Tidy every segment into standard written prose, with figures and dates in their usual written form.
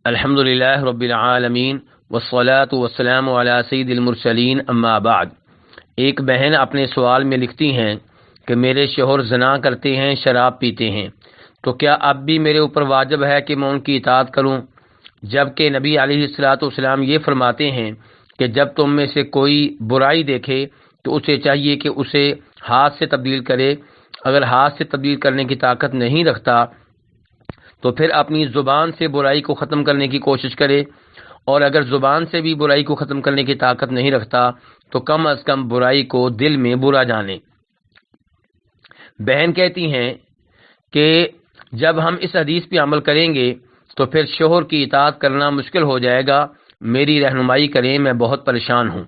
الحمدللہ رب العالمین والصلاة والسلام علی سید المرسلین اما بعد۔ ایک بہن اپنے سوال میں لکھتی ہیں کہ میرے شوہر زنا کرتے ہیں، شراب پیتے ہیں، تو کیا اب بھی میرے اوپر واجب ہے کہ میں ان کی اطاعت کروں، جبکہ نبی علیہ الصلوۃ والسلام یہ فرماتے ہیں کہ جب تم میں سے کوئی برائی دیکھے تو اسے چاہیے کہ اسے ہاتھ سے تبدیل کرے، اگر ہاتھ سے تبدیل کرنے کی طاقت نہیں رکھتا تو پھر اپنی زبان سے برائی کو ختم کرنے کی کوشش کرے، اور اگر زبان سے بھی برائی کو ختم کرنے کی طاقت نہیں رکھتا تو کم از کم برائی کو دل میں برا جانے۔ بہن کہتی ہیں کہ جب ہم اس حدیث پہ عمل کریں گے تو پھر شوہر کی اطاعت کرنا مشکل ہو جائے گا، میری رہنمائی کریں، میں بہت پریشان ہوں۔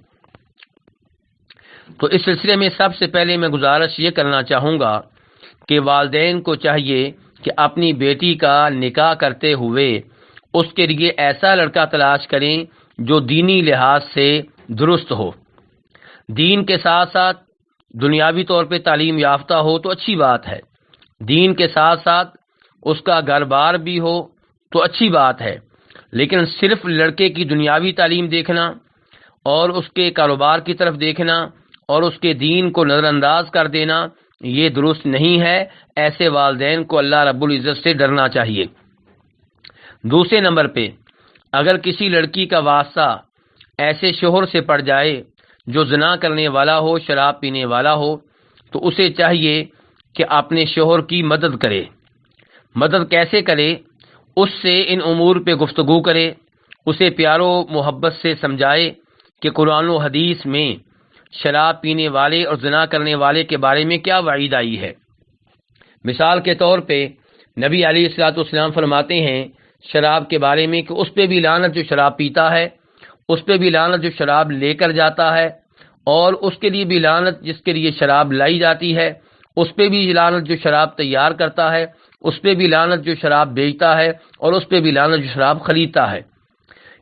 تو اس سلسلے میں سب سے پہلے میں گزارش یہ کرنا چاہوں گا کہ والدین کو چاہیے کہ اپنی بیٹی کا نکاح کرتے ہوئے اس کے لیے ایسا لڑکا تلاش کریں جو دینی لحاظ سے درست ہو، دین کے ساتھ ساتھ دنیاوی طور پہ تعلیم یافتہ ہو تو اچھی بات ہے، دین کے ساتھ ساتھ اس کا گھر بار بھی ہو تو اچھی بات ہے، لیکن صرف لڑکے کی دنیاوی تعلیم دیکھنا اور اس کے کاروبار کی طرف دیکھنا اور اس کے دین کو نظر انداز کر دینا یہ درست نہیں ہے۔ ایسے والدین کو اللہ رب العزت سے ڈرنا چاہیے۔ دوسرے نمبر پہ، اگر کسی لڑکی کا واسطہ ایسے شوہر سے پڑ جائے جو زنا کرنے والا ہو، شراب پینے والا ہو، تو اسے چاہیے کہ اپنے شوہر کی مدد کرے۔ مدد کیسے کرے؟ اس سے ان امور پہ گفتگو کرے، اسے پیار و محبت سے سمجھائے کہ قرآن و حدیث میں شراب پینے والے اور زنا کرنے والے کے بارے میں کیا وعید آئی ہے۔ مثال کے طور پہ نبی علیہ الصلوۃ والسلام فرماتے ہیں شراب کے بارے میں کہ اس پہ بھی لعنت جو شراب پیتا ہے، اس پہ بھی لعنت جو شراب لے کر جاتا ہے، اور اس کے لیے بھی لعنت جس کے لیے شراب لائی جاتی ہے، اس پہ بھی لعنت جو شراب تیار کرتا ہے، اس پہ بھی لعنت جو شراب بیچتا ہے، اور اس پہ بھی لعنت جو شراب خریدتا ہے۔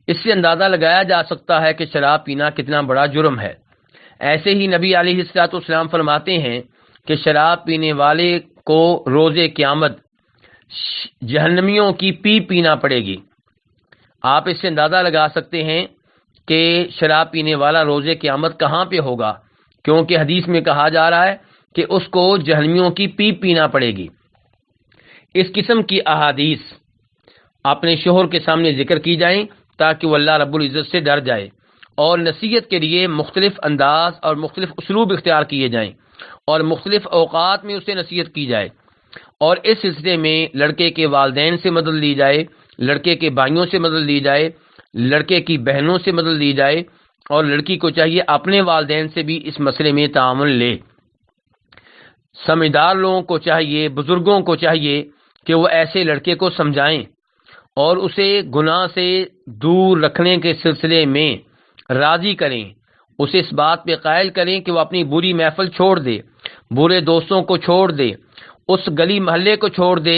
اس سے اندازہ لگایا جا سکتا ہے کہ شراب پینا کتنا بڑا جرم ہے۔ ایسے ہی نبی علیہ الصلوۃ والسلام فرماتے ہیں کہ شراب پینے والے کو روز قیامت جہنمیوں کی پینا پڑے گی۔ آپ اس سے اندازہ لگا سکتے ہیں کہ شراب پینے والا روز قیامت کہاں پہ ہوگا، کیونکہ حدیث میں کہا جا رہا ہے کہ اس کو جہنمیوں کی پینا پڑے گی۔ اس قسم کی احادیث اپنے شوہر کے سامنے ذکر کی جائیں تاکہ وہ اللہ رب العزت سے ڈر جائے، اور نصیحت کے لیے مختلف انداز اور مختلف اسلوب اختیار کیے جائیں اور مختلف اوقات میں اسے نصیحت کی جائے، اور اس سلسلے میں لڑکے کے والدین سے مدد لی جائے، لڑکے کے بھائیوں سے مدد لی جائے، لڑکے کی بہنوں سے مدد لی جائے، اور لڑکی کو چاہیے اپنے والدین سے بھی اس مسئلے میں تعاون لے۔ سمجھدار لوگوں کو چاہیے، بزرگوں کو چاہیے کہ وہ ایسے لڑکے کو سمجھائیں اور اسے گناہ سے دور رکھنے کے سلسلے میں راضی کریں، اسے اس بات پہ قائل کریں کہ وہ اپنی بری محفل چھوڑ دے، برے دوستوں کو چھوڑ دے، اس گلی محلے کو چھوڑ دے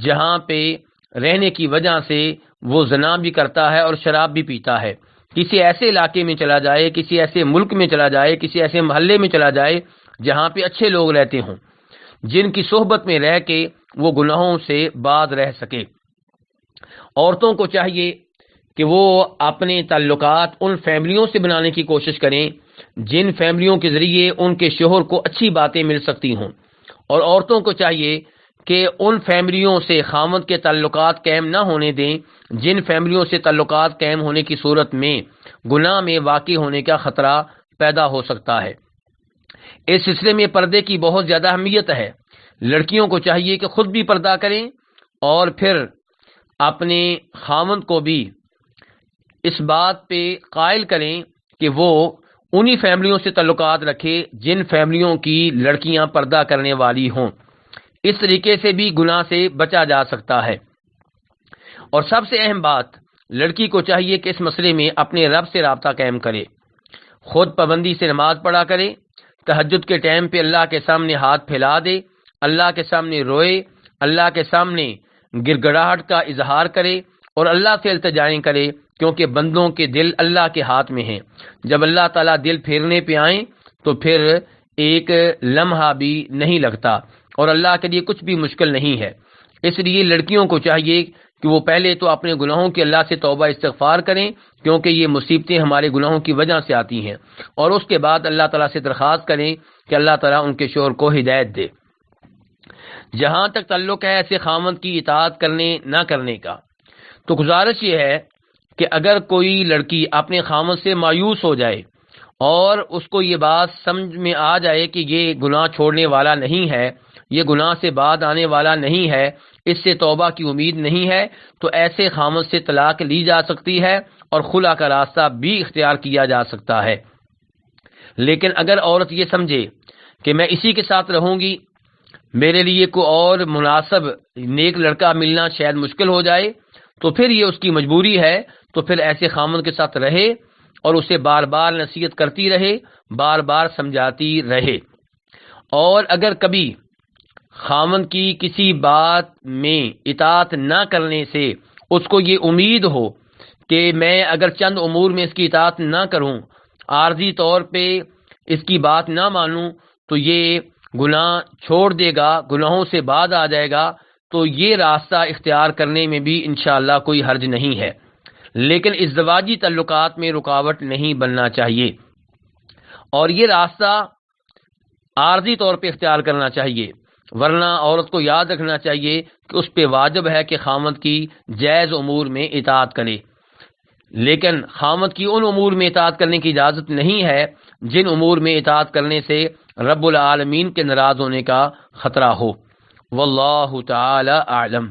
جہاں پہ رہنے کی وجہ سے وہ زنا بھی کرتا ہے اور شراب بھی پیتا ہے۔ کسی ایسے علاقے میں چلا جائے، کسی ایسے ملک میں چلا جائے، کسی ایسے محلے میں چلا جائے جہاں پہ اچھے لوگ رہتے ہوں، جن کی صحبت میں رہ کے وہ گناہوں سے باز رہ سکے۔ عورتوں کو چاہیے کہ وہ اپنے تعلقات ان فیملیوں سے بنانے کی کوشش کریں جن فیملیوں کے ذریعے ان کے شوہر کو اچھی باتیں مل سکتی ہوں، اور عورتوں کو چاہیے کہ ان فیملیوں سے خاوند کے تعلقات قائم نہ ہونے دیں جن فیملیوں سے تعلقات قائم ہونے کی صورت میں گناہ میں واقع ہونے کا خطرہ پیدا ہو سکتا ہے۔ اس سلسلے میں پردے کی بہت زیادہ اہمیت ہے۔ لڑکیوں کو چاہیے کہ خود بھی پردہ کریں اور پھر اپنے خاوند کو بھی اس بات پہ قائل کریں کہ وہ انہی فیملیوں سے تعلقات رکھے جن فیملیوں کی لڑکیاں پردہ کرنے والی ہوں۔ اس طریقے سے بھی گناہ سے بچا جا سکتا ہے۔ اور سب سے اہم بات، لڑکی کو چاہیے کہ اس مسئلے میں اپنے رب سے رابطہ قائم کرے، خود پابندی سے نماز پڑھا کرے، تہجد کے ٹائم پہ اللہ کے سامنے ہاتھ پھیلا دے، اللہ کے سامنے روئے، اللہ کے سامنے گڑ گڑاہٹ کا اظہار کرے اور اللہ سے التجائیں کرے، کیونکہ بندوں کے دل اللہ کے ہاتھ میں ہیں۔ جب اللہ تعالیٰ دل پھیرنے پہ آئیں تو پھر ایک لمحہ بھی نہیں لگتا، اور اللہ کے لیے کچھ بھی مشکل نہیں ہے۔ اس لیے لڑکیوں کو چاہیے کہ وہ پہلے تو اپنے گناہوں کے اللہ سے توبہ استغفار کریں، کیونکہ یہ مصیبتیں ہمارے گناہوں کی وجہ سے آتی ہیں، اور اس کے بعد اللہ تعالیٰ سے درخواست کریں کہ اللہ تعالیٰ ان کے شوہر کو ہدایت دے۔ جہاں تک تعلق ہے ایسے خاوند کی اطاعت کرنے نہ کرنے کا، تو گزارش یہ ہے کہ اگر کوئی لڑکی اپنے خاوند سے مایوس ہو جائے اور اس کو یہ بات سمجھ میں آ جائے کہ یہ گناہ چھوڑنے والا نہیں ہے، یہ گناہ سے بعد آنے والا نہیں ہے، اس سے توبہ کی امید نہیں ہے، تو ایسے خاوند سے طلاق لی جا سکتی ہے اور خلا کا راستہ بھی اختیار کیا جا سکتا ہے۔ لیکن اگر عورت یہ سمجھے کہ میں اسی کے ساتھ رہوں گی، میرے لیے کوئی اور مناسب نیک لڑکا ملنا شاید مشکل ہو جائے، تو پھر یہ اس کی مجبوری ہے، تو پھر ایسے خاوند کے ساتھ رہے اور اسے بار بار نصیحت کرتی رہے، بار بار سمجھاتی رہے۔ اور اگر کبھی خاوند کی کسی بات میں اطاعت نہ کرنے سے اس کو یہ امید ہو کہ میں اگر چند امور میں اس کی اطاعت نہ کروں، عارضی طور پہ اس کی بات نہ مانوں، تو یہ گناہ چھوڑ دے گا، گناہوں سے بعد آ جائے گا، تو یہ راستہ اختیار کرنے میں بھی انشاءاللہ کوئی حرج نہیں ہے، لیکن ازدواجی تعلقات میں رکاوٹ نہیں بننا چاہیے، اور یہ راستہ عارضی طور پہ اختیار کرنا چاہیے، ورنہ عورت کو یاد رکھنا چاہیے کہ اس پہ واجب ہے کہ خاوند کی جائز امور میں اطاعت کرے، لیکن خاوند کی ان امور میں اطاعت کرنے کی اجازت نہیں ہے جن امور میں اطاعت کرنے سے رب العالمین کے ناراض ہونے کا خطرہ ہو۔ واللہ تعالی اعلم۔